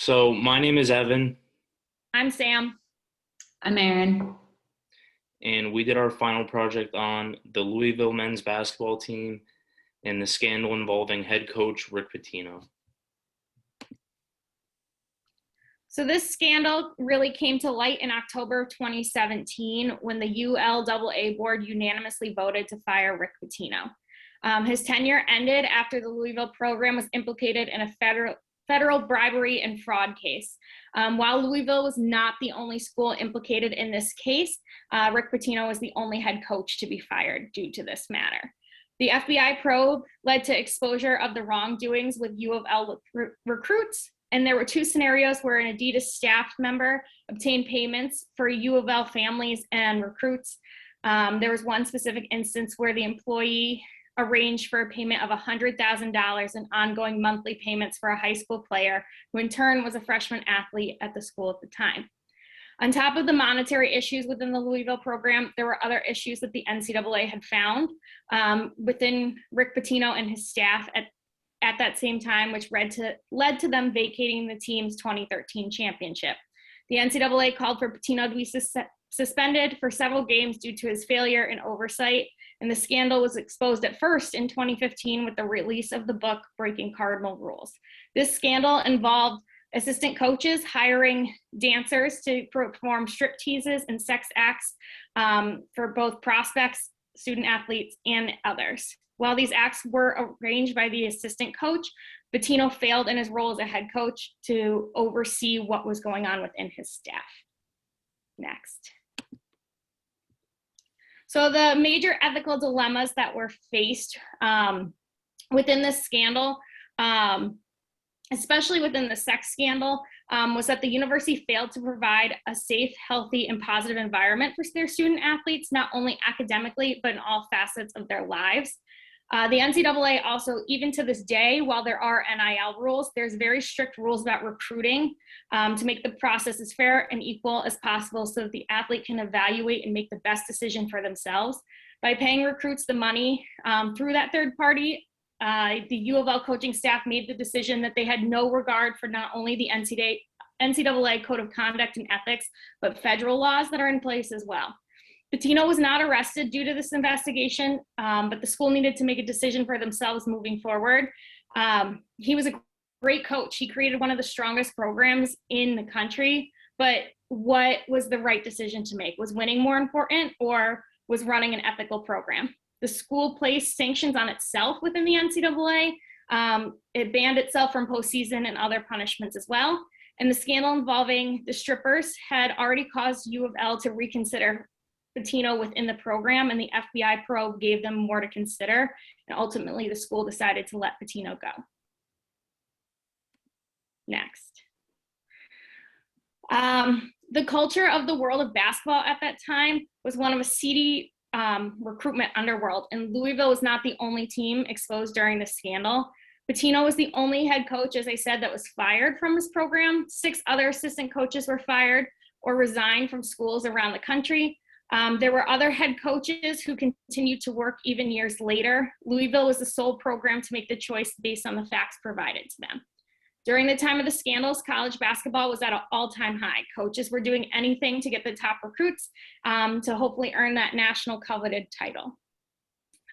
So my name is Evan, I'm Sam. I'm Erin. and we did our final project on the Louisville men's basketball team and the scandal involving head coach Rick Pitino. So this scandal really came to light in October of 2017 when the ULAA board unanimously voted to fire Rick Pitino. His tenure ended after the Louisville program was implicated in a federal bribery and fraud case. While Louisville was not the only school implicated in this case, Rick Pitino was the only head coach to be fired due to this matter. The FBI probe led to exposure of the wrongdoings with U of L recruits, and there were two scenarios where an Adidas staff member obtained payments for U of L families and recruits. There was one specific instance where the employee arranged for a payment of $100,000 in ongoing monthly payments for a high school player who in turn was a freshman athlete at the school at the time. On top of the monetary issues within the Louisville program, there were other issues that the NCAA had found within Rick Pitino and his staff at that same time, which led to them vacating the team's 2013 championship. The NCAA called for Pitino to be suspended for several games due to his failure and oversight, and the scandal was exposed at first in 2015 with the release of the book Breaking Cardinal Rules. This scandal involved assistant coaches hiring dancers to perform strip teases and sex acts for both prospects, student athletes, and others. While these acts were arranged by the assistant coach, Pitino failed in his role as a head coach to oversee what was going on within his staff. Next. So the major ethical dilemmas that were faced within this scandal, especially within the sex scandal, was that the university failed to provide a safe, healthy, and positive environment for their student athletes, not only academically, but in all facets of their lives. The NCAA also, even to this day, while there are NIL rules, there's very strict rules about recruiting to make the process as fair and equal as possible so that the athlete can evaluate and make the best decision for themselves. By paying recruits the money through that third party, the U of L coaching staff made the decision that they had no regard for not only the NCAA code of conduct and ethics, but federal laws that are in place as well. Pitino was not arrested due to this investigation, but the school needed to make a decision for themselves moving forward. He was a great coach. He created one of the strongest programs in the country, but what was the right decision to make? Was winning more important, or was running an ethical program? The school placed sanctions on itself within the NCAA. It banned itself from postseason and other punishments as well. And the scandal involving the strippers had already caused U of L to reconsider Pitino within the program, and the FBI probe gave them more to consider, and ultimately the school decided to let Pitino go. Next. The culture of the world of basketball at that time was one of a seedy recruitment underworld, and Louisville was not the only team exposed during the scandal. Pitino was the only head coach, as I said, that was fired from his program. 6 other assistant coaches were fired or resigned from schools around the country. There were other head coaches who continued to work even years later. Louisville was the sole program to make the choice based on the facts provided to them. During the time of the scandals, college basketball was at an all-time high. Coaches were doing anything to get the top recruits to hopefully earn that national coveted title.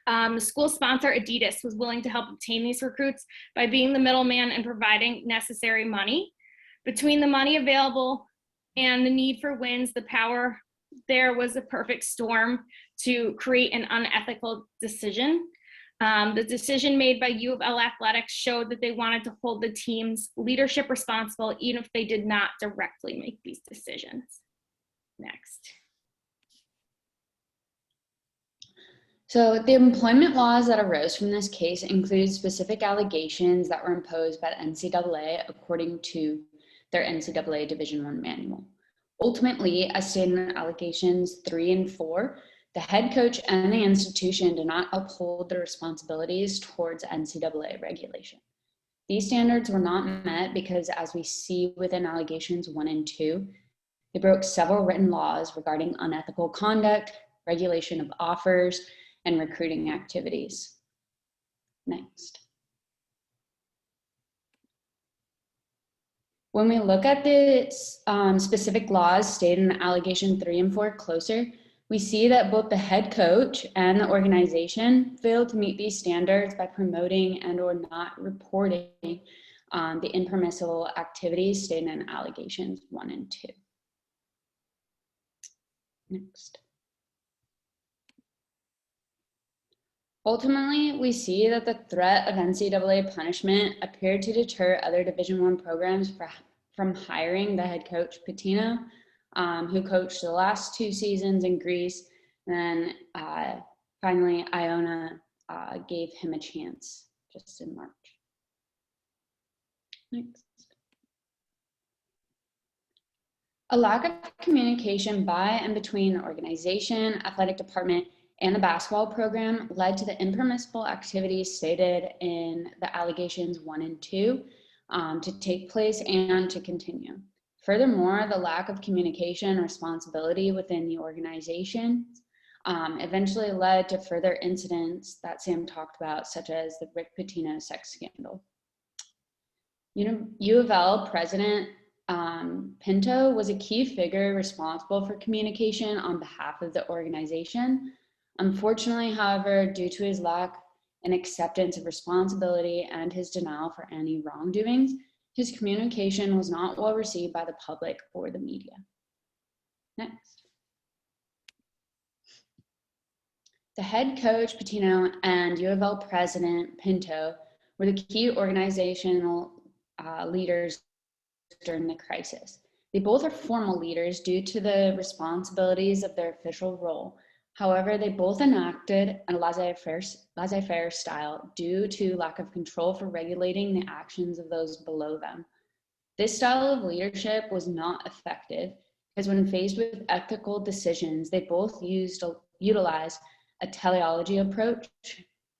The school sponsor, Adidas, was willing to help obtain these recruits by being the middleman and providing necessary money. Between the money available and the need for wins, the power there was a perfect storm to create an unethical decision. The decision made by U of L Athletics showed that they wanted to hold the team's leadership responsible, even if they did not directly make these decisions. Next. So the employment laws that arose from this case include specific allegations that were imposed by the NCAA according to their NCAA Division I manual. Ultimately, as stated in allegations 3 and 4, the head coach and the institution did not uphold their responsibilities towards NCAA regulation. These standards were not met because, as we see within allegations 1 and 2, they broke several written laws regarding unethical conduct, regulation of offers, and recruiting activities. Next. When we look at the specific laws stated in allegation 3 and 4 closer, we see that both the head coach and the organization failed to meet these standards by promoting and or not reporting the impermissible activities stated in allegations 1 and 2. Next. Ultimately, we see that the threat of NCAA punishment appeared to deter other Division I programs from hiring the head coach Pitino, who coached the last 2 seasons in Greece. And then finally, Iona gave him a chance just in March. Next. A lack of communication by and between the organization, athletic department, and the basketball program led to the impermissible activities stated in the allegations 1 and 2 to take place and to continue. Furthermore, the lack of communication and responsibility within the organization eventually led to further incidents that Sam talked about, such as the Rick Pitino sex scandal. U of L president Pinto was a key figure responsible for communication on behalf of the organization. Unfortunately, however, due to his lack and acceptance of responsibility and his denial for any wrongdoings, his communication was not well received by the public or the media. Next. The head coach Pitino and U of L president Pinto were the key organizational leaders during the crisis. They both are formal leaders due to the responsibilities of their official role. However, they both enacted a laissez-faire style due to lack of control for regulating the actions of those below them. This style of leadership was not effective because when faced with ethical decisions, they both utilized a teleology approach.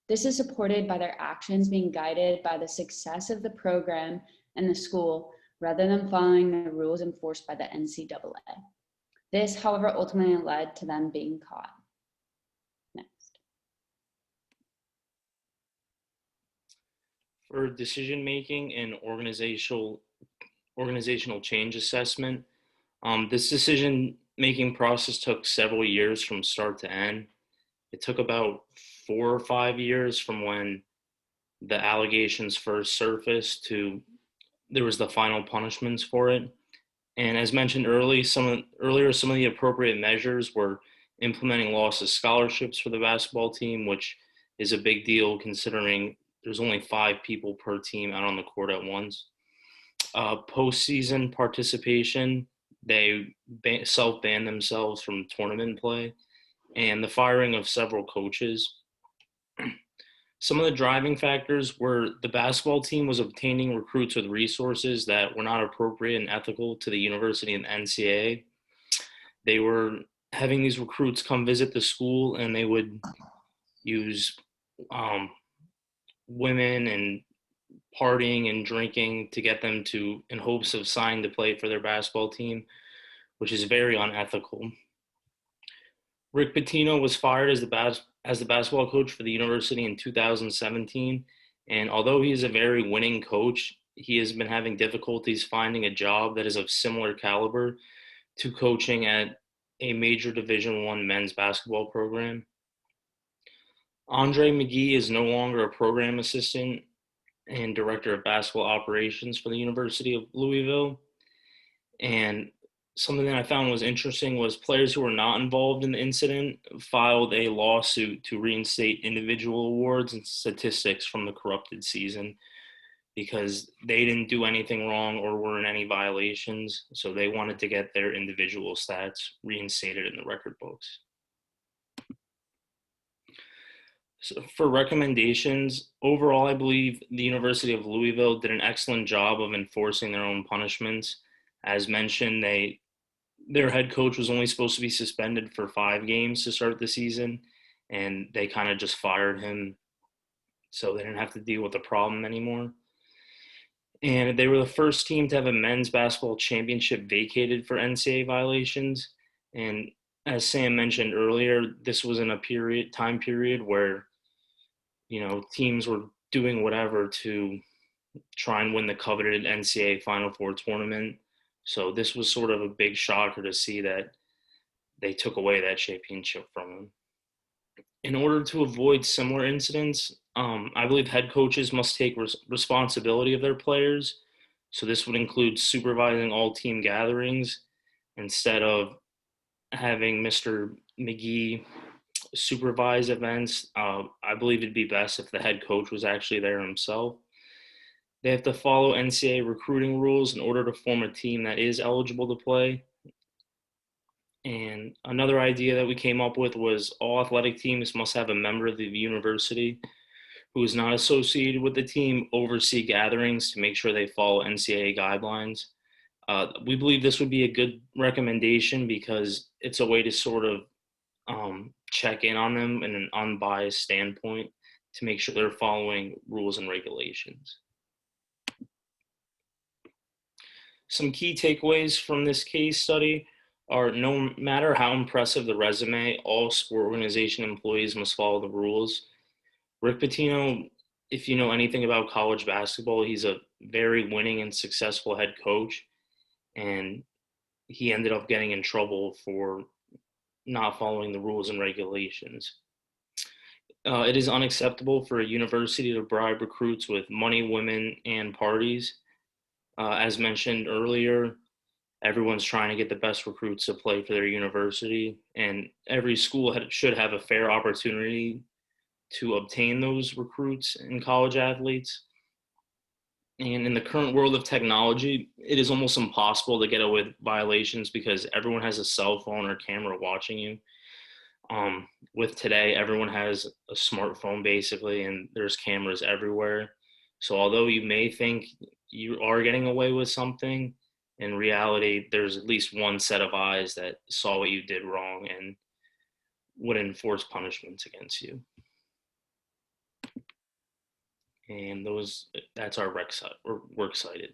This is supported by their actions being guided by the success of the program and the school rather than following the rules enforced by the NCAA. This, however, ultimately led to them being caught. Next. For decision-making and organizational change assessment, this decision-making process took several years from start to end. It took about 4 or 5 years from when the allegations first surfaced to there was the final punishments for it. And as mentioned earlier, some of the appropriate measures were implementing loss of scholarships for the basketball team, which is a big deal considering there's only 5 people per team out on the court at once. Postseason participation, they self-banned themselves from tournament play, and the firing of several coaches. Some of the driving factors were the basketball team was obtaining recruits with resources that were not appropriate and ethical to the university and the NCAA. They were having these recruits come visit the school, and they would use women and partying and drinking to get them to, in hopes of signing to play for their basketball team, which is very unethical. Rick Pitino was fired as the basketball coach for the university in 2017, and although he is a very winning coach, he has been having difficulties finding a job that is of similar caliber to coaching at a major Division I men's basketball program. Andre McGee is no longer a program assistant and director of basketball operations for the University of Louisville. And something that I found was interesting was players who were not involved in the incident filed a lawsuit to reinstate individual awards and statistics from the corrupted season because they didn't do anything wrong or were in any violations. So they wanted to get their individual stats reinstated in the record books. So for recommendations, overall, I believe the University of Louisville did an excellent job of enforcing their own punishments. As mentioned, their head coach was only supposed to be suspended for 5 games to start the season, and they kind of just fired him so they didn't have to deal with the problem anymore. And they were the first team to have a men's basketball championship vacated for NCAA violations. And as Sam mentioned earlier, this was in a time period where, teams were doing whatever to, try and win the coveted NCAA Final Four tournament. So this was sort of a big shocker to see that they took away that championship from them. In order to avoid similar incidents, I believe head coaches must take responsibility of their players. So this would include supervising all team gatherings instead of having Mr. McGee supervise events. I believe it'd be best if the head coach was actually there himself. They have to follow NCAA recruiting rules in order to form a team that is eligible to play. And another idea that we came up with was all athletic teams must have a member of the university who is not associated with the team oversee gatherings to make sure they follow NCAA guidelines. We believe this would be a good recommendation because it's a way to sort of check in on them in an unbiased standpoint to make sure they're following rules and regulations. Some key takeaways from this case study are no matter how impressive the resume, all sport organization employees must follow the rules. Rick Pitino, if you know anything about college basketball, he's a very winning and successful head coach, and he ended up getting in trouble for not following the rules and regulations. It is unacceptable for a university to bribe recruits with money, women, and parties. As mentioned earlier, everyone's trying to get the best recruits to play for their university, and every school should have a fair opportunity to obtain those recruits and college athletes. And in the current world of technology, it is almost impossible to get away with violations because everyone has a cell phone or camera watching you. With today, everyone has a smartphone basically, and there's cameras everywhere. So although you may think you are getting away with something, in reality, there's at least one set of eyes that saw what you did wrong and would enforce punishments against you. And that's our works cited.